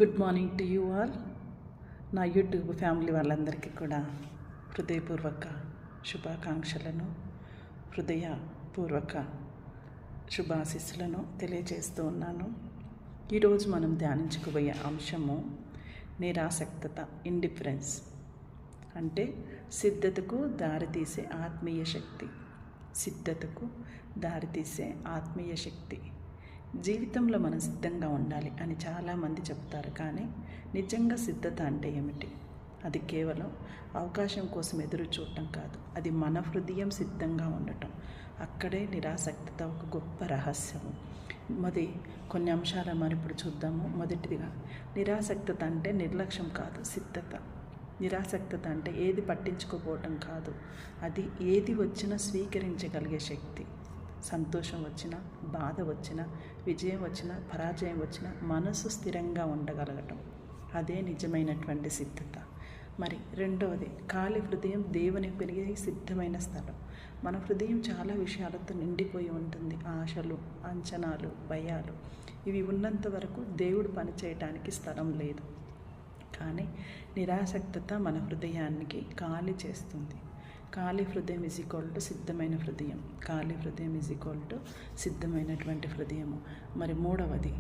Good morning to you all. నా YouTube family వాళ్ళందరికీ కూడా హృదయపూర్వక శుభాకాంక్షలను, హృదయపూర్వక శుభాశీస్సులను తెలియజేస్తూ ఉన్నాను. ఈరోజు మనం ధ్యానించుకోబోయే అంశము నిరాసక్తత, ఇండిఫరెన్స్. అంటే సిద్ధతకు దారితీసే ఆత్మీయ శక్తి. సిద్ధతకు దారితీసే ఆత్మీయ శక్తి. జీవితంలో మనం సిద్ధంగా ఉండాలి అని చాలామంది చెప్తారు, కానీ నిజంగా సిద్ధత అంటే ఏమిటి? అది కేవలం అవకాశం కోసం ఎదురు చూడటం కాదు, అది మన హృదయం సిద్ధంగా ఉండటం. అక్కడే నిరాసక్తత ఒక గొప్ప రహస్యము. మరి కొన్ని అంశాలను మనం ఇప్పుడు చూద్దాము. మొదటిదిగా, నిరాసక్తత అంటే నిర్లక్ష్యం కాదు, సిద్ధత. నిరాసక్తత అంటే ఏది పట్టించుకోపోవటం కాదు, అది ఏది వచ్చినా స్వీకరించగలిగే శక్తి. సంతోషం వచ్చినా, బాధ వచ్చినా, విజయం వచ్చినా, పరాజయం వచ్చినా మనసు స్థిరంగా ఉండగలగటం, అదే నిజమైనటువంటి సిద్ధత. మరి రెండవది, ఖాళీ హృదయం దేవుని పెరిగే సిద్ధమైన స్థలం. మన హృదయం చాలా విషయాలతో నిండిపోయి ఉంటుంది. ఆశలు, అంచనాలు, భయాలు, ఇవి ఉన్నంత వరకు దేవుడు పనిచేయటానికి స్థలం లేదు. కానీ నిరాసక్తత మన హృదయానికి ఖాళీ చేస్తుంది. ఖాళీ హృదయం ఈజ్ ఈక్వల్ టు సిద్ధమైన హృదయం. ఖాళీ హృదయం ఈజ్ ఈక్వల్ టు సిద్ధమైనటువంటి హృదయము. మరి మూడవది,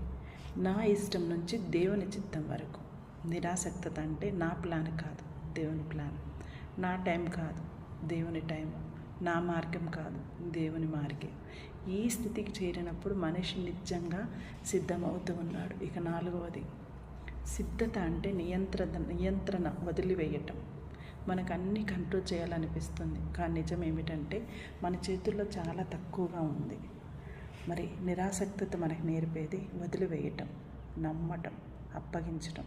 నా ఇష్టం నుంచి దేవుని చిత్తం వరకు. నిరాసక్తత అంటే నా ప్లాన్ కాదు, దేవుని ప్లాన్. నా టైం కాదు, దేవుని టైం. నా మార్గం కాదు, దేవుని మార్గం. ఈ స్థితికి చేరినప్పుడు మనిషి నిజంగా సిద్ధమవుతూ ఉన్నాడు. ఇక నాలుగవది, సిద్ధత అంటే నియంత్రణ వదిలివేయటం. మనకు అన్నీ కంట్రోల్ చేయాలనిపిస్తుంది, కానీ నిజం ఏమిటంటే మన చేతుల్లో చాలా తక్కువగా ఉంది. మరి నిరాసక్తత మనకు నేర్పేది వదిలివేయటం, నమ్మటం, అప్పగించటం.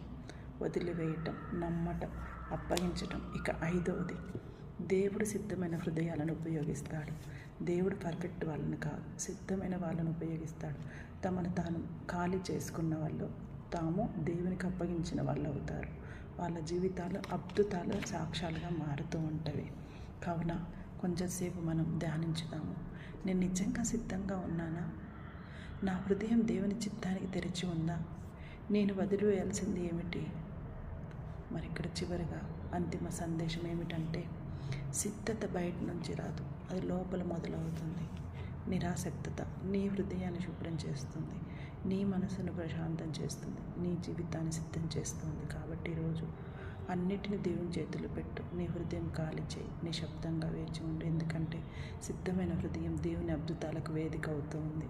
వదిలివేయటం, నమ్మటం, అప్పగించటం. ఇక ఐదవది, దేవుడు సిద్ధమైన హృదయాలను ఉపయోగిస్తాడు. దేవుడు పర్ఫెక్ట్ వాళ్ళని కాదు, సిద్ధమైన వాళ్ళను ఉపయోగిస్తాడు. తమను తాను ఖాళీ చేసుకున్న వాళ్ళు తాము దేవునికి అప్పగించిన వాళ్ళు అవుతారు. వాళ్ళ జీవితాలు అద్భుతాల సాక్ష్యాలుగా మారుతూ ఉంటాయి. కావున కొంచెంసేపు మనం ధ్యానించుదాము. నేను నిజంగా సిద్ధంగా ఉన్నానా? నా హృదయం దేవుని చిత్తానికి తెరిచి ఉందా? నేను వదిలివేయాల్సింది ఏమిటి? మరి ఇక్కడ చివరిగా అంతిమ సందేశం ఏమిటంటే, సిద్ధత బయట నుంచి రాదు, అది లోపల మొదలవుతుంది. నిరాసక్తత నీ హృదయాన్ని శుభ్రం చేస్తుంది, నీ మనసును ప్రశాంతం చేస్తుంది, నీ జీవితాన్ని సిద్ధం చేస్తుంది. కాబట్టి ఈరోజు అన్నిటిని దేవుని చేతులు పెట్టు. నీ హృదయం ఖాళీ చేయి, నిశ్శబ్దంగా వేచి ఉండు. ఎందుకంటే సిద్ధమైన హృదయం దేవుని అద్భుతాలకు వేదిక అవుతూ ఉంది.